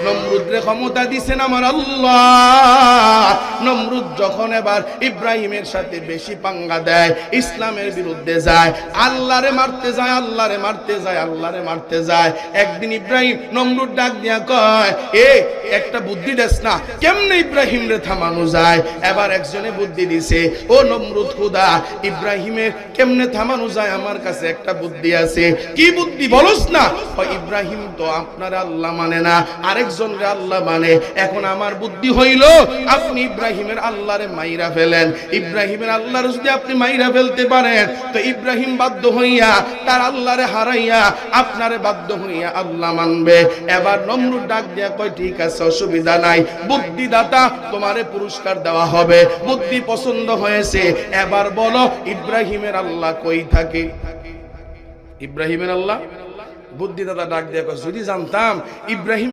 নমরুদরে ক্ষমতা দিছেন আমার আল্লাহ। নমরুদ যখন এবার ইব্রাহিমের সাথে বেশি পাঙ্গা দেয়, ইসলামের বিরুদ্ধে যায়, আল্লাহরে মারতে যায়, আল্লাহরে মারতে যায়, আল্লাহরে মারতে যায়, একদিন ইব্রাহিম নমরুদ ডাক দিয়া কয়, এ একটা বুদ্ধি দেস না, কেমনে ইব্রাহিম রে থামানো যায়? এবার একজনে বুদ্ধি দিছে, ও নমরুদ খুদা, ইব্রাহিমের কেমনে থামানো যায়? আমার কাছে একটা বুদ্ধি আছে। কি বুদ্ধি বলস না? ইব্রাহিম তো আপনার আল্লাহ মানে না, আরেকজন রে আল্লাহ মানে। এখন আমার বুদ্ধি হইল, আপনি ইব্রাহিমের আল্লাহরে মাইরা ফেলেন। ইব্রাহিমের আল্লাহর যদি আপনি মাইরা ফেলতে পারেন, তো ইব্রাহিম বাধ্য হইয়া তার আল্লাহরে হারাইয়া আপনারে বাধ্য হইয়া আল্লাহ মানবে। এবার নমরুদ ডাক দিয়া কয়, ঠিক আছে, অসুবিধা নাই, বুদ্ধিদাতা, তোমারে পুরস্কার দেওয়া হবে। বুদ্ধি পছন্দ হয়েছে, এবার বলো ইব্রাহিমের আল্লাহ কই থাকে? ইব্রাহিমের আল্লাহ। বুদ্ধিদাতা ডাক দিয়া কয়, যদি জানতাম ইব্রাহিম